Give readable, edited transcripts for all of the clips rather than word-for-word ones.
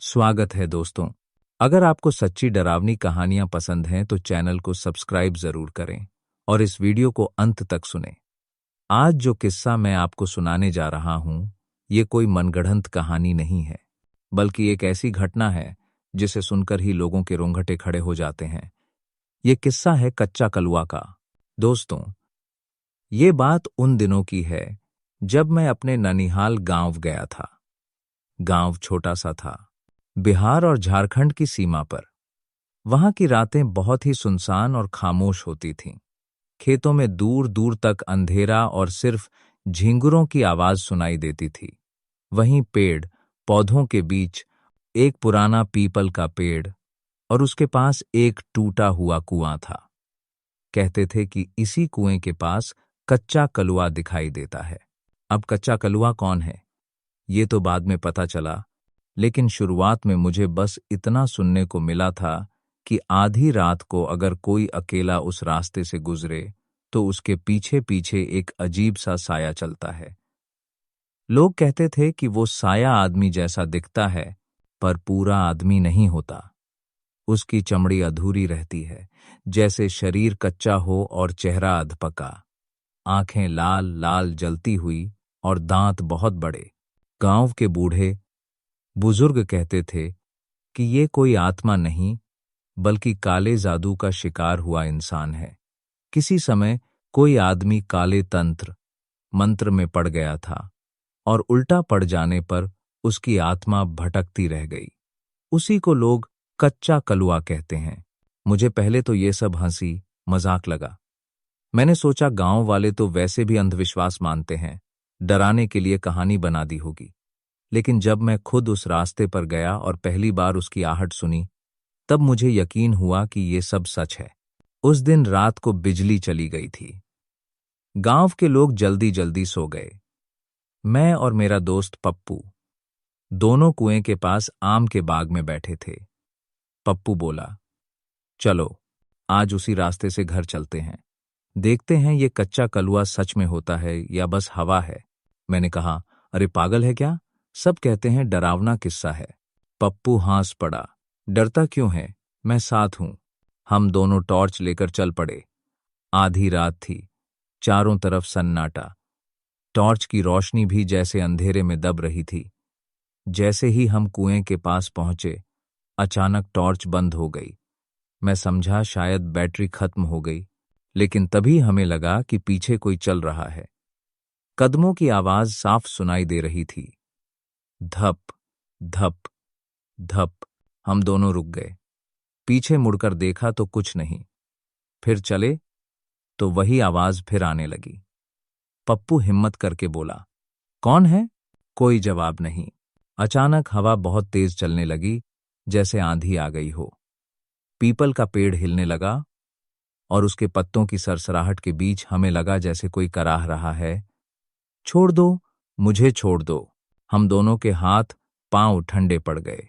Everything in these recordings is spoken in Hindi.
स्वागत है दोस्तों। अगर आपको सच्ची डरावनी कहानियां पसंद हैं तो चैनल को सब्सक्राइब जरूर करें और इस वीडियो को अंत तक सुनें। आज जो किस्सा मैं आपको सुनाने जा रहा हूं, ये कोई मनगढ़ंत कहानी नहीं है, बल्कि एक ऐसी घटना है जिसे सुनकर ही लोगों के रोंगटे खड़े हो जाते हैं। ये किस्सा है कच्चा कलवा का। दोस्तों, ये बात उन दिनों की है जब मैं अपने ननिहाल गांव गया था। गांव छोटा सा था, बिहार और झारखंड की सीमा पर। वहां की रातें बहुत ही सुनसान और खामोश होती थीं। खेतों में दूर दूर तक अंधेरा और सिर्फ झींगुरों की आवाज सुनाई देती थी। वहीं पेड़ पौधों के बीच एक पुराना पीपल का पेड़ और उसके पास एक टूटा हुआ कुआं था। कहते थे कि इसी कुएं के पास कच्चा कलवा दिखाई देता है। अब कच्चा कलवा कौन है, ये तो बाद में पता चला, लेकिन शुरुआत में मुझे बस इतना सुनने को मिला था कि आधी रात को अगर कोई अकेला उस रास्ते से गुजरे तो उसके पीछे पीछे एक अजीब सा साया चलता है। लोग कहते थे कि वो साया आदमी जैसा दिखता है, पर पूरा आदमी नहीं होता। उसकी चमड़ी अधूरी रहती है, जैसे शरीर कच्चा हो और चेहरा अधपका। आंखें लाल लाल जलती हुई और दांत बहुत बड़े। गांव के बूढ़े बुजुर्ग कहते थे कि ये कोई आत्मा नहीं, बल्कि काले जादू का शिकार हुआ इंसान है। किसी समय कोई आदमी काले तंत्र मंत्र में पड़ गया था और उल्टा पड़ जाने पर उसकी आत्मा भटकती रह गई। उसी को लोग कच्चा कलवा कहते हैं। मुझे पहले तो ये सब हंसी मजाक लगा। मैंने सोचा गांव वाले तो वैसे भी अंधविश्वास मानते हैं, डराने के लिए कहानी बना दी होगी। लेकिन जब मैं खुद उस रास्ते पर गया और पहली बार उसकी आहट सुनी, तब मुझे यकीन हुआ कि ये सब सच है। उस दिन रात को बिजली चली गई थी। गांव के लोग जल्दी जल्दी सो गए। मैं और मेरा दोस्त पप्पू दोनों कुएं के पास आम के बाग में बैठे थे। पप्पू बोला, चलो आज उसी रास्ते से घर चलते हैं, देखते हैं ये कच्चा कलवा सच में होता है या बस हवा है। मैंने कहा, अरे पागल है क्या, सब कहते हैं डरावना किस्सा है। पप्पू हंस पड़ा, डरता क्यों है, मैं साथ हूं। हम दोनों टॉर्च लेकर चल पड़े। आधी रात थी, चारों तरफ सन्नाटा। टॉर्च की रोशनी भी जैसे अंधेरे में दब रही थी। जैसे ही हम कुएं के पास पहुंचे, अचानक टॉर्च बंद हो गई। मैं समझा शायद बैटरी खत्म हो गई, लेकिन तभी हमें लगा कि पीछे कोई चल रहा है। कदमों की आवाज साफ सुनाई दे रही थी। धप धप धप। हम दोनों रुक गए। पीछे मुड़कर देखा तो कुछ नहीं। फिर चले तो वही आवाज फिर आने लगी। पप्पू हिम्मत करके बोला, कौन है? कोई जवाब नहीं। अचानक हवा बहुत तेज चलने लगी, जैसे आंधी आ गई हो। पीपल का पेड़ हिलने लगा और उसके पत्तों की सरसराहट के बीच हमें लगा जैसे कोई कराह रहा है, छोड़ दो, मुझे छोड़ दो। हम दोनों के हाथ पांव ठंडे पड़ गए।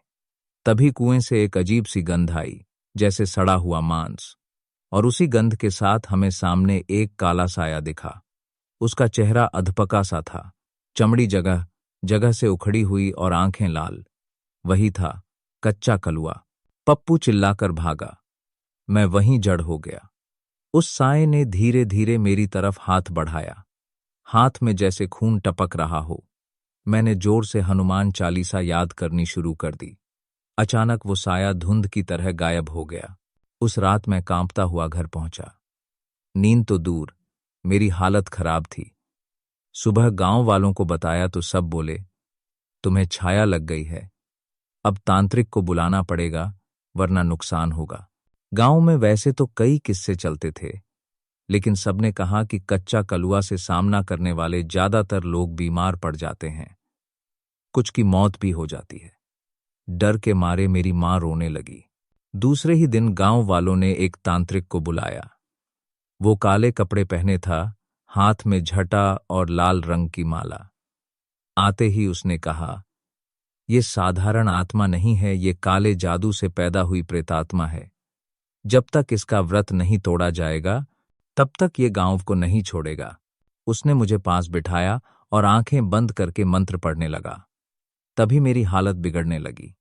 तभी कुएं से एक अजीब सी गंध आई, जैसे सड़ा हुआ मांस, और उसी गंध के साथ हमें सामने एक काला साया दिखा। उसका चेहरा अधपका सा था, चमड़ी जगह जगह से उखड़ी हुई और आंखें लाल। वही था कच्चा कलवा। पप्पू चिल्लाकर भागा। मैं वहीं जड़ हो गया। उस साए ने धीरे धीरे मेरी तरफ हाथ बढ़ाया। हाथ में जैसे खून टपक रहा हो। मैंने जोर से हनुमान चालीसा याद करनी शुरू कर दी। अचानक वो साया धुंध की तरह गायब हो गया। उस रात मैं कांपता हुआ घर पहुंचा। नींद तो दूर, मेरी हालत खराब थी। सुबह गांव वालों को बताया तो सब बोले, तुम्हें छाया लग गई है, अब तांत्रिक को बुलाना पड़ेगा वरना नुकसान होगा। गांव में वैसे तो कई किस्से चलते थे, लेकिन सबने कहा कि कच्चा कलवा से सामना करने वाले ज्यादातर लोग बीमार पड़ जाते हैं, कुछ की मौत भी हो जाती है। डर के मारे मेरी मां रोने लगी। दूसरे ही दिन गांव वालों ने एक तांत्रिक को बुलाया। वो काले कपड़े पहने था, हाथ में झटा और लाल रंग की माला। आते ही उसने कहा, ये साधारण आत्मा नहीं है, ये काले जादू से पैदा हुई प्रेतात्मा है। जब तक इसका व्रत नहीं तोड़ा जाएगा, तब तक ये गांव को नहीं छोड़ेगा। उसने मुझे पास बिठाया और आंखें बंद करके मंत्र पढ़ने लगा। तभी मेरी हालत बिगड़ने लगी।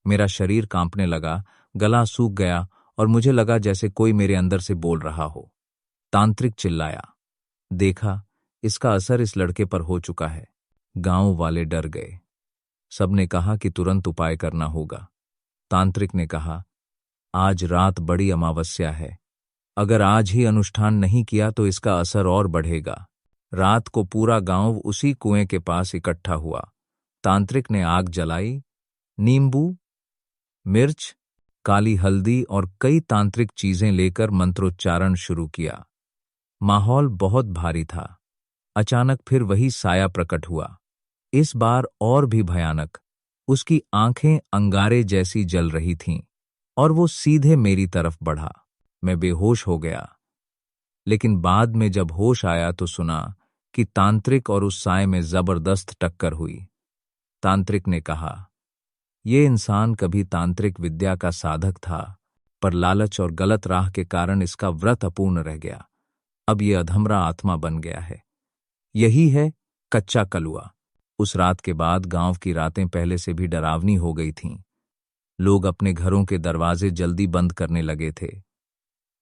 मेरा शरीर कांपने लगा, गला सूख गया और मुझे लगा जैसे कोई मेरे अंदर से बोल रहा हो। तांत्रिक चिल्लाया, देखा, इसका असर इस लड़के पर हो चुका है। गांव वाले डर गए। सबने कहा कि तुरंत उपाय करना होगा। तांत्रिक ने कहा, आज रात बड़ी अमावस्या है। अगर आज ही अनुष्ठान नहीं किया तो इसका असर और बढ़ेगा। रात को पूरा गांव उसी कुएं के पास इकट्ठा हुआ। तांत्रिक ने आग जलाई, नींबू, मिर्च, काली हल्दी और कई तांत्रिक चीजें लेकर मंत्रोच्चारण शुरू किया। माहौल बहुत भारी था। अचानक फिर वही साया प्रकट हुआ, इस बार और भी भयानक। उसकी आंखें अंगारे जैसी जल रही थीं और वो सीधे मेरी तरफ बढ़ा। मैं बेहोश हो गया, लेकिन बाद में जब होश आया तो सुना कि तांत्रिक और उस साए में जबरदस्त टक्कर हुई। तांत्रिक ने कहा, ये इंसान कभी तांत्रिक विद्या का साधक था, पर लालच और गलत राह के कारण इसका व्रत अपूर्ण रह गया। अब ये अधमरा आत्मा बन गया है। यही है कच्चा कलुआ। उस रात के बाद गांव की रातें पहले से भी डरावनी हो गई थीं। लोग अपने घरों के दरवाजे जल्दी बंद करने लगे थे।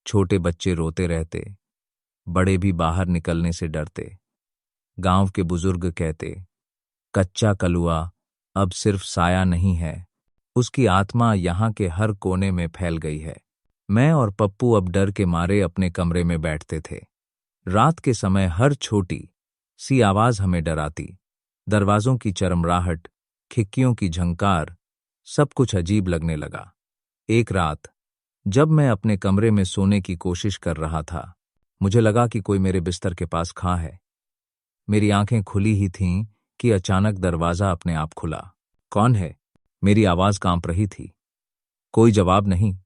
छोटे बच्चे रोते रहते, बड़े भी बाहर निकलने से डरते। गांव के बुजुर्ग कहते, कच्चा कलुआ अब सिर्फ साया नहीं है, उसकी आत्मा यहाँ के हर कोने में फैल गई है। मैं और पप्पू अब डर के मारे अपने कमरे में बैठते थे। रात के समय हर छोटी सी आवाज हमें डराती। दरवाजों की चरमराहट, खिड़कियों की झंकार, सब कुछ अजीब लगने लगा। एक रात जब मैं अपने कमरे में सोने की कोशिश कर रहा था, मुझे लगा कि कोई मेरे बिस्तर के पास खड़ा है। मेरी आंखें खुली ही थीं कि अचानक दरवाजा अपने आप खुला। कौन है? मेरी आवाज कांप रही थी। कोई जवाब नहीं।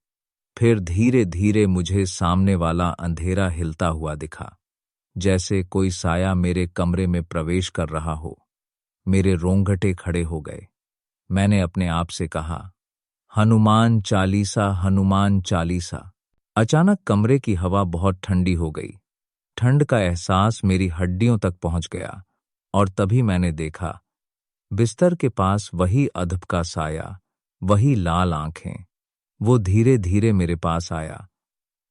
फिर धीरे धीरे मुझे सामने वाला अंधेरा हिलता हुआ दिखा, जैसे कोई साया मेरे कमरे में प्रवेश कर रहा हो। मेरे रोंगटे खड़े हो गए। मैंने अपने आप से कहा, हनुमान चालीसा, हनुमान चालीसा। अचानक कमरे की हवा बहुत ठंडी हो गई। ठंड का एहसास मेरी हड्डियों तक पहुंच गया और तभी मैंने देखा, बिस्तर के पास वही अधप का साया, वही लाल आंखें। वो धीरे धीरे मेरे पास आया।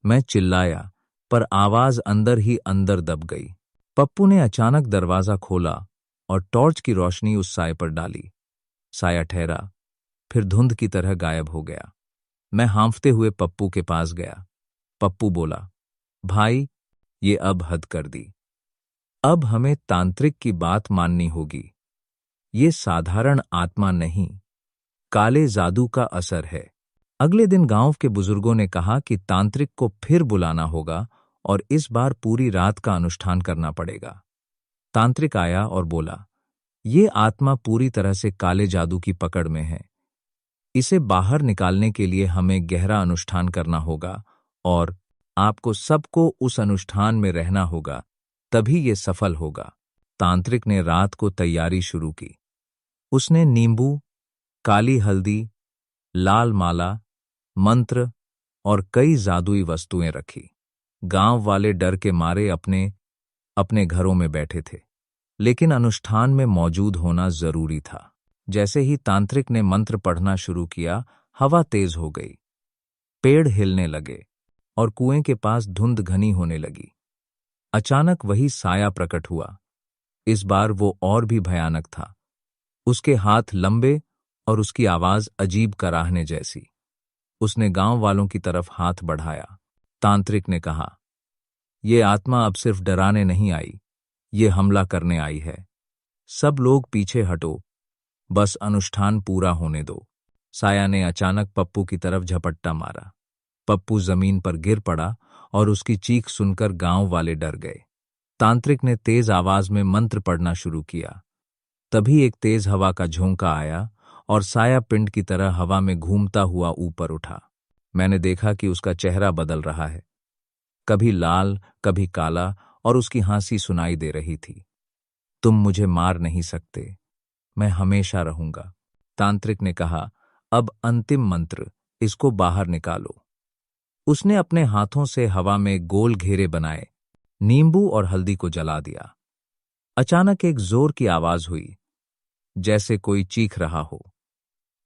मैं चिल्लाया, पर आवाज अंदर ही अंदर दब गई। पप्पू ने अचानक दरवाजा खोला और टॉर्च की रोशनी उस साए पर डाली। साया ठहरा, फिर धुंध की तरह गायब हो गया। मैं हांफते हुए पप्पू के पास गया। पप्पू बोला, भाई, ये अब हद कर दी। अब हमें तांत्रिक की बात माननी होगी। ये साधारण आत्मा नहीं, काले जादू का असर है। अगले दिन गांव के बुजुर्गों ने कहा कि तांत्रिक को फिर बुलाना होगा और इस बार पूरी रात का अनुष्ठान करना पड़ेगा। तांत्रिक आया और बोला, ये आत्मा पूरी तरह से काले जादू की पकड़ में है। इसे बाहर निकालने के लिए हमें गहरा अनुष्ठान करना होगा और आपको सबको उस अनुष्ठान में रहना होगा, तभी ये सफल होगा। तांत्रिक ने रात को तैयारी शुरू की। उसने नींबू, काली हल्दी, लाल माला, मंत्र और कई जादुई वस्तुएं रखी। गांव वाले डर के मारे अपने अपने घरों में बैठे थे, लेकिन अनुष्ठान में मौजूद होना जरूरी था। जैसे ही तांत्रिक ने मंत्र पढ़ना शुरू किया, हवा तेज हो गई, पेड़ हिलने लगे और कुएं के पास धुंध घनी होने लगी। अचानक वही साया प्रकट हुआ। इस बार वो और भी भयानक था। उसके हाथ लंबे और उसकी आवाज अजीब कराहने जैसी। उसने गांव वालों की तरफ हाथ बढ़ाया। तांत्रिक ने कहा, ये आत्मा अब सिर्फ डराने नहीं आई, ये हमला करने आई है। सब लोग पीछे हटो, बस अनुष्ठान पूरा होने दो। साया ने अचानक पप्पू की तरफ झपट्टा मारा। पप्पू जमीन पर गिर पड़ा और उसकी चीख सुनकर गांव वाले डर गए। तांत्रिक ने तेज आवाज में मंत्र पढ़ना शुरू किया। तभी एक तेज हवा का झोंका आया और साया पिंड की तरह हवा में घूमता हुआ ऊपर उठा। मैंने देखा कि उसका चेहरा बदल रहा है, कभी लाल, कभी काला, और उसकी हंसी सुनाई दे रही थी। तुम मुझे मार नहीं सकते, मैं हमेशा रहूंगा। तांत्रिक ने कहा, अब अंतिम मंत्र, इसको बाहर निकालो। उसने अपने हाथों से हवा में गोल घेरे बनाए, नींबू और हल्दी को जला दिया। अचानक एक जोर की आवाज हुई, जैसे कोई चीख रहा हो।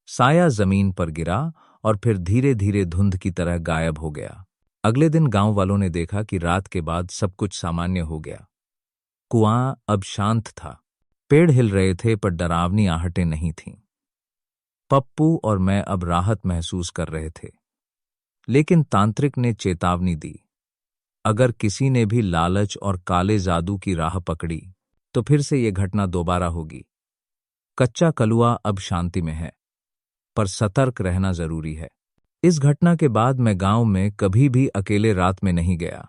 साया जमीन पर गिरा और फिर धीरे धीरे धुंध की तरह गायब हो गया। अगले दिन गांव वालों ने देखा कि रात के बाद सब कुछ सामान्य हो गया। कुआं अब शांत था, पेड़ हिल रहे थे पर डरावनी आहटें नहीं थीं। पप्पू और मैं अब राहत महसूस कर रहे थे। लेकिन तांत्रिक ने चेतावनी दी, अगर किसी ने भी लालच और काले जादू की राह पकड़ी तो फिर से ये घटना दोबारा होगी। कच्चा कलुआ अब शांति में है, पर सतर्क रहना जरूरी है। इस घटना के बाद मैं गांव में कभी भी अकेले रात में नहीं गया।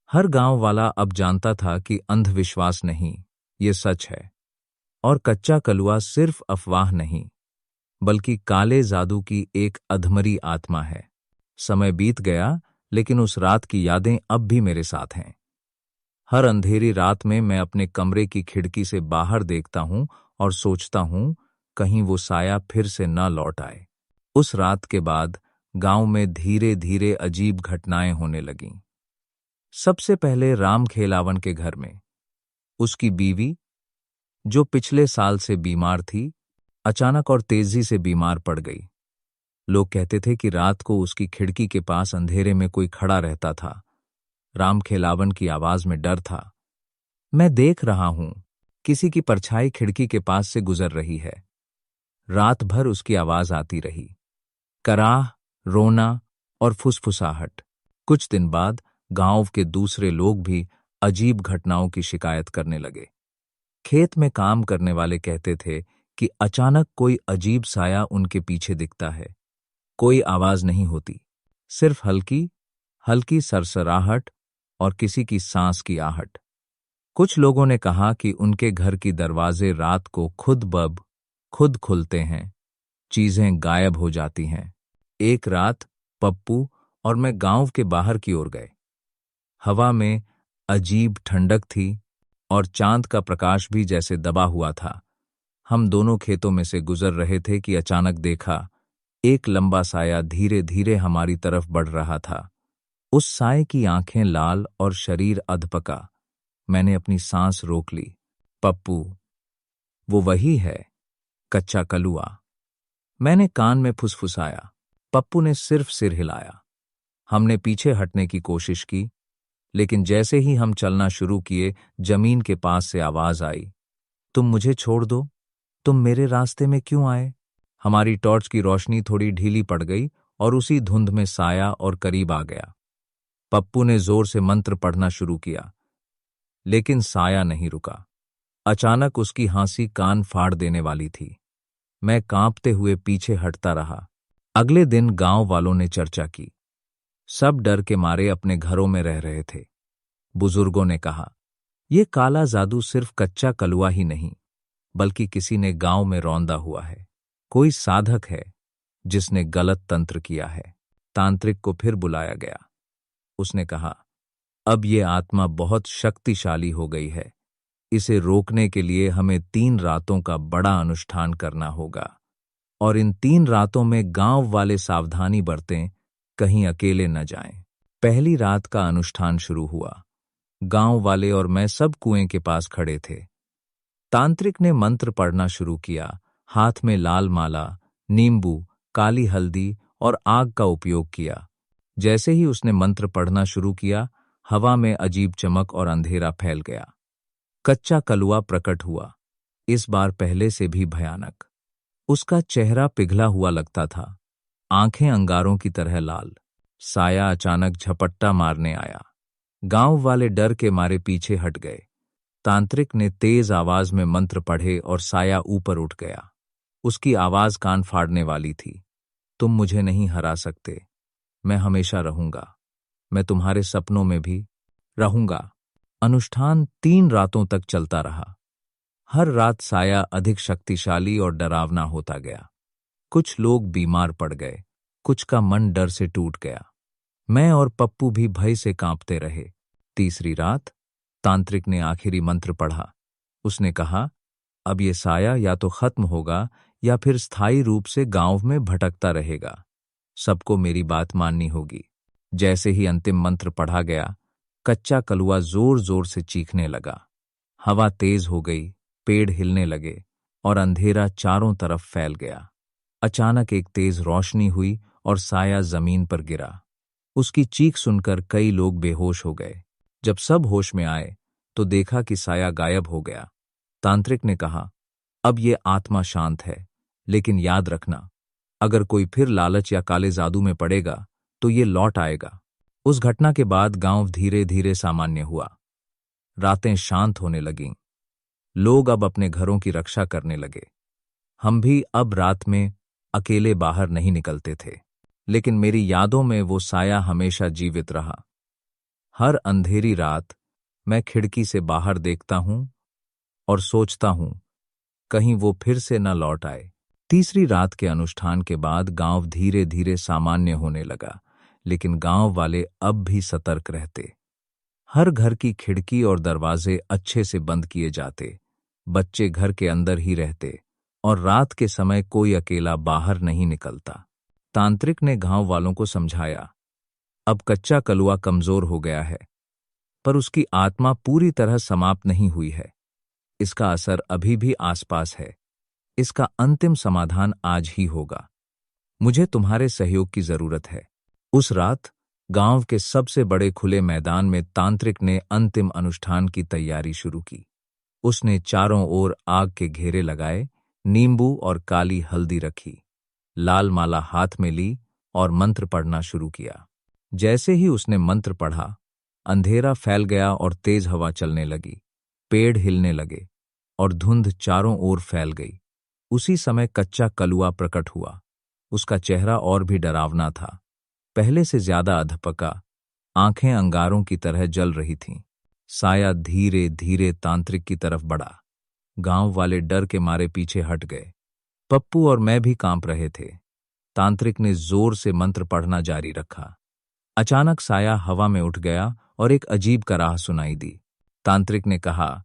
हर गांव वाला अब जानता था कि अंधविश्वास नहीं, ये सच है। और कच्चा कलुआ सिर्फ अफवाह नहीं, बल्कि काले जादू की एक अधमरी आत्मा है। समय बीत गया, लेकिन उस रात की यादें अब भी मेरे साथ हैं। हर अंधेरी रात में मैं अपने कमरे की खिड़की से बाहर देखता हूं और सोचता हूं, कहीं वो साया फिर से न लौट आए। उस रात के बाद गांव में धीरे धीरे अजीब घटनाएं होने लगीं। सबसे पहले राम खेलावन के घर में उसकी बीवी, जो पिछले साल से बीमार थी, अचानक और तेजी से बीमार पड़ गई। लोग कहते थे कि रात को उसकी खिड़की के पास अंधेरे में कोई खड़ा रहता था। राम खेलावन की आवाज में डर था। मैं देख रहा हूं, किसी की परछाई खिड़की के पास से गुजर रही है। रात भर उसकी आवाज आती रही, कराह, रोना और फुसफुसाहट। कुछ दिन बाद गांव के दूसरे लोग भी अजीब घटनाओं की शिकायत करने लगे। खेत में काम करने वाले कहते थे कि अचानक कोई अजीब साया उनके पीछे दिखता है। कोई आवाज नहीं होती, सिर्फ हल्की हल्की सरसराहट और किसी की सांस की आहट। कुछ लोगों ने कहा कि उनके घर की दरवाजे रात को खुद खुलते हैं, चीजें गायब हो जाती हैं। एक रात पप्पू और मैं गांव के बाहर की ओर गए। हवा में अजीब ठंडक थी और चांद का प्रकाश भी जैसे दबा हुआ था। हम दोनों खेतों में से गुजर रहे थे कि अचानक देखा, एक लंबा साया धीरे धीरे हमारी तरफ बढ़ रहा था। उस साये की आंखें लाल और शरीर अधपका। मैंने अपनी सांस रोक ली। पप्पू, वो वही है, कच्चा कलुआ। मैंने कान में फुसफुसाया। पप्पू ने सिर्फ सिर हिलाया। हमने पीछे हटने की कोशिश की, लेकिन जैसे ही हम चलना शुरू किए, जमीन के पास से आवाज आई, तुम मुझे छोड़ दो, तुम मेरे रास्ते में क्यों आए? हमारी टॉर्च की रोशनी थोड़ी ढीली पड़ गई और उसी धुंध में साया और करीब आ गया। पप्पू ने जोर से मंत्र पढ़ना शुरू किया, लेकिन साया नहीं रुका। अचानक उसकी हंसी कान फाड़ देने वाली थी। मैं कांपते हुए पीछे हटता रहा। अगले दिन गांव वालों ने चर्चा की। सब डर के मारे अपने घरों में रह रहे थे। बुजुर्गों ने कहा, यह काला जादू सिर्फ कच्चा कलुआ ही नहीं, बल्कि किसी ने गांव में रौंदा हुआ है। कोई साधक है जिसने गलत तंत्र किया है। तांत्रिक को फिर बुलाया गया। उसने कहा, अब ये आत्मा बहुत शक्तिशाली हो गई है। इसे रोकने के लिए हमें 3 रातों का बड़ा अनुष्ठान करना होगा, और इन 3 रातों में गांव वाले सावधानी बरतें, कहीं अकेले न जाएं। पहली रात का अनुष्ठान शुरू हुआ। गांव वाले और मैं सब कुएं के पास खड़े थे। तांत्रिक ने मंत्र पढ़ना शुरू किया। हाथ में लाल माला, नींबू, काली हल्दी और आग का उपयोग किया। जैसे ही उसने मंत्र पढ़ना शुरू किया, हवा में अजीब चमक और अंधेरा फैल गया। कच्चा कलुआ प्रकट हुआ, इस बार पहले से भी भयानक। उसका चेहरा पिघला हुआ लगता था, आंखें अंगारों की तरह लाल। साया अचानक झपट्टा मारने आया। गांव वाले डर के मारे पीछे हट गए। तांत्रिक ने तेज आवाज में मंत्र पढ़े और साया ऊपर उठ गया। उसकी आवाज कान फाड़ने वाली थी, तुम मुझे नहीं हरा सकते, मैं हमेशा रहूंगा, मैं तुम्हारे सपनों में भी रहूंगा। अनुष्ठान 3 रातों तक चलता रहा। हर रात साया अधिक शक्तिशाली और डरावना होता गया। कुछ लोग बीमार पड़ गए, कुछ का मन डर से टूट गया। मैं और पप्पू भी भय से कांपते रहे। तीसरी रात तांत्रिक ने आखिरी मंत्र पढ़ा। उसने कहा, अब ये साया या तो खत्म होगा या फिर स्थायी रूप से गांव में भटकता रहेगा। सबको मेरी बात माननी होगी। जैसे ही अंतिम मंत्र पढ़ा गया, कच्चा कलुआ जोर जोर से चीखने लगा। हवा तेज हो गई, पेड़ हिलने लगे और अंधेरा चारों तरफ फैल गया। अचानक एक तेज रोशनी हुई और साया जमीन पर गिरा। उसकी चीख सुनकर कई लोग बेहोश हो गए। जब सब होश में आए तो देखा कि साया गायब हो गया। तांत्रिक ने कहा, अब ये आत्मा शांत है, लेकिन याद रखना, अगर कोई फिर लालच या काले जादू में पड़ेगा तो ये लौट आएगा। उस घटना के बाद गांव धीरे धीरे सामान्य हुआ। रातें शांत होने लगीं। लोग अब अपने घरों की रक्षा करने लगे। हम भी अब रात में अकेले बाहर नहीं निकलते थे, लेकिन मेरी यादों में वो साया हमेशा जीवित रहा। हर अंधेरी रात मैं खिड़की से बाहर देखता हूं और सोचता हूं, कहीं वो फिर से न लौट आए। तीसरी रात के अनुष्ठान के बाद गांव धीरे धीरे सामान्य होने लगा, लेकिन गांव वाले अब भी सतर्क रहते। हर घर की खिड़की और दरवाजे अच्छे से बंद किए जाते, बच्चे घर के अंदर ही रहते और रात के समय कोई अकेला बाहर नहीं निकलता। तांत्रिक ने गांव वालों को समझाया, अब कच्चा कलुआ कमजोर हो गया है, पर उसकी आत्मा पूरी तरह समाप्त नहीं हुई है। इसका असर अभी भी आसपास है। इसका अंतिम समाधान आज ही होगा। मुझे तुम्हारे सहयोग की जरूरत है। उस रात गांव के सबसे बड़े खुले मैदान में तांत्रिक ने अंतिम अनुष्ठान की तैयारी शुरू की। उसने चारों ओर आग के घेरे लगाए, नींबू और काली हल्दी रखी, लाल माला हाथ में ली और मंत्र पढ़ना शुरू किया। जैसे ही उसने मंत्र पढ़ा, अंधेरा फैल गया और तेज हवा चलने लगी। पेड़ हिलने लगे और धुंध चारों ओर फैल गई। उसी समय कच्चा कलुआ प्रकट हुआ। उसका चेहरा और भी डरावना था, पहले से ज्यादा अधपका, आंखें अंगारों की तरह जल रही थीं। साया धीरे धीरे तांत्रिक की तरफ बढ़ा। गांव वाले डर के मारे पीछे हट गए। पप्पू और मैं भी कांप रहे थे। तांत्रिक ने जोर से मंत्र पढ़ना जारी रखा। अचानक साया हवा में उठ गया और एक अजीब कराह सुनाई दी। तांत्रिक ने कहा,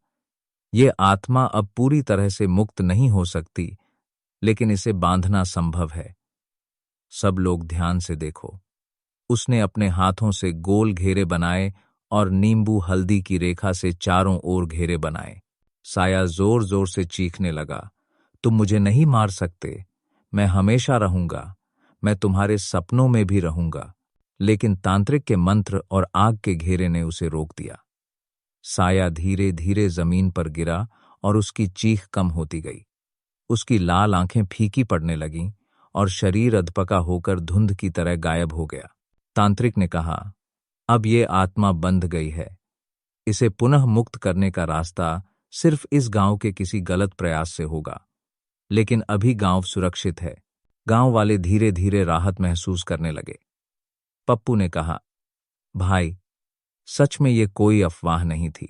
यह आत्मा अब पूरी तरह से मुक्त नहीं हो सकती, लेकिन इसे बांधना संभव है। सब लोग ध्यान से देखो। उसने अपने हाथों से गोल घेरे बनाए और नींबू हल्दी की रेखा से चारों ओर घेरे बनाए। साया जोर जोर से चीखने लगा, तुम मुझे नहीं मार सकते, मैं हमेशा रहूंगा, मैं तुम्हारे सपनों में भी रहूंगा। लेकिन तांत्रिक के मंत्र और आग के घेरे ने उसे रोक दिया। साया धीरे धीरे जमीन पर गिरा और उसकी चीख कम होती गई। उसकी लाल आंखें फीकी पड़ने लगीं और शरीर अधपका होकर धुंध की तरह गायब हो गया। तांत्रिक ने कहा, अब ये आत्मा बंध गई है। इसे पुनः मुक्त करने का रास्ता सिर्फ इस गांव के किसी गलत प्रयास से होगा। लेकिन अभी गांव सुरक्षित है। गांव वाले धीरे धीरे राहत महसूस करने लगे। पप्पू ने कहा, भाई, सच में ये कोई अफवाह नहीं थी।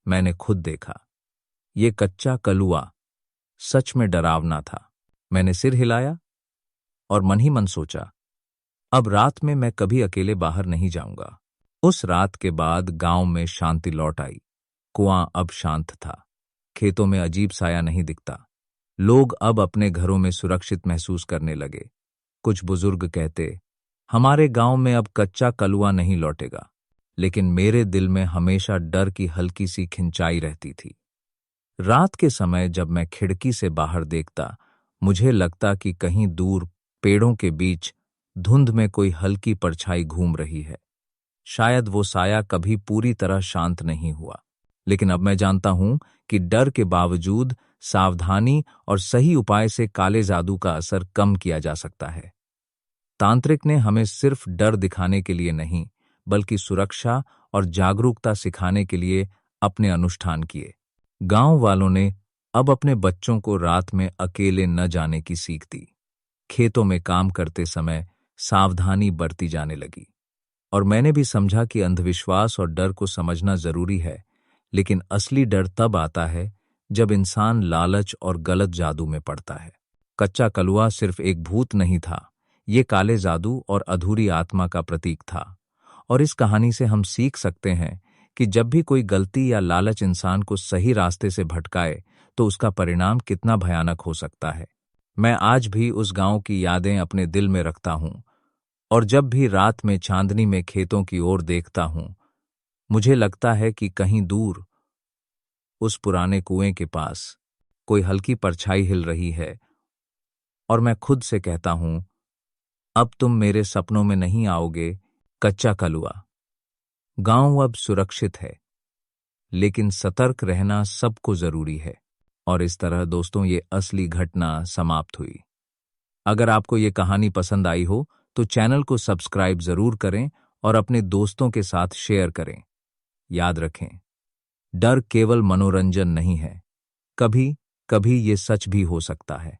मैंने खुद देखा। ये कच्चा कलुआ सच में डरावना था। मैंने सिर हिलाया और मन ही मन सोचा, अब रात में मैं कभी अकेले बाहर नहीं जाऊंगा। उस रात के बाद गांव में शांति लौट आई। कुआं अब शांत था। खेतों में अजीब साया नहीं दिखता। लोग अब अपने घरों में सुरक्षित महसूस करने लगे। कुछ बुजुर्ग कहते, हमारे गांव में अब कच्चा कलुआ नहीं लौटेगा, लेकिन मेरे दिल में हमेशा डर की हल्की सी खिंचाई रहती थी। रात के समय जब मैं खिड़की से बाहर देखता, मुझे लगता कि कहीं दूर पेड़ों के बीच धुंध में कोई हल्की परछाई घूम रही है। शायद वो साया कभी पूरी तरह शांत नहीं हुआ, लेकिन अब मैं जानता हूं कि डर के बावजूद सावधानी और सही उपाय से काले जादू का असर कम किया जा सकता है। तांत्रिक ने हमें सिर्फ डर दिखाने के लिए नहीं, बल्कि सुरक्षा और जागरूकता सिखाने के लिए अपने अनुष्ठान किए। गांव वालों ने अब अपने बच्चों को रात में अकेले न जाने की सीख दी। खेतों में काम करते समय सावधानी बरती जाने लगी। और मैंने भी समझा कि अंधविश्वास और डर को समझना जरूरी है, लेकिन असली डर तब आता है जब इंसान लालच और गलत जादू में पड़ता है। कच्चा कलुआ सिर्फ एक भूत नहीं था, ये काले जादू और अधूरी आत्मा का प्रतीक था। और इस कहानी से हम सीख सकते हैं कि जब भी कोई गलती या लालच इंसान को सही रास्ते से भटकाए, तो उसका परिणाम कितना भयानक हो सकता है। मैं आज भी उस गांव की यादें अपने दिल में रखता हूं, और जब भी रात में चांदनी में खेतों की ओर देखता हूं, मुझे लगता है कि कहीं दूर उस पुराने कुएं के पास कोई हल्की परछाई हिल रही है और मैं खुद से कहता हूं, अब तुम मेरे सपनों में नहीं आओगे, कच्चा कलुआ। गांव अब सुरक्षित है, लेकिन सतर्क रहना सबको जरूरी है। और इस तरह दोस्तों ये असली घटना समाप्त हुई। अगर आपको ये कहानी पसंद आई हो तो चैनल को सब्सक्राइब जरूर करें और अपने दोस्तों के साथ शेयर करें। याद रखें, डर केवल मनोरंजन नहीं है, कभी कभी ये सच भी हो सकता है।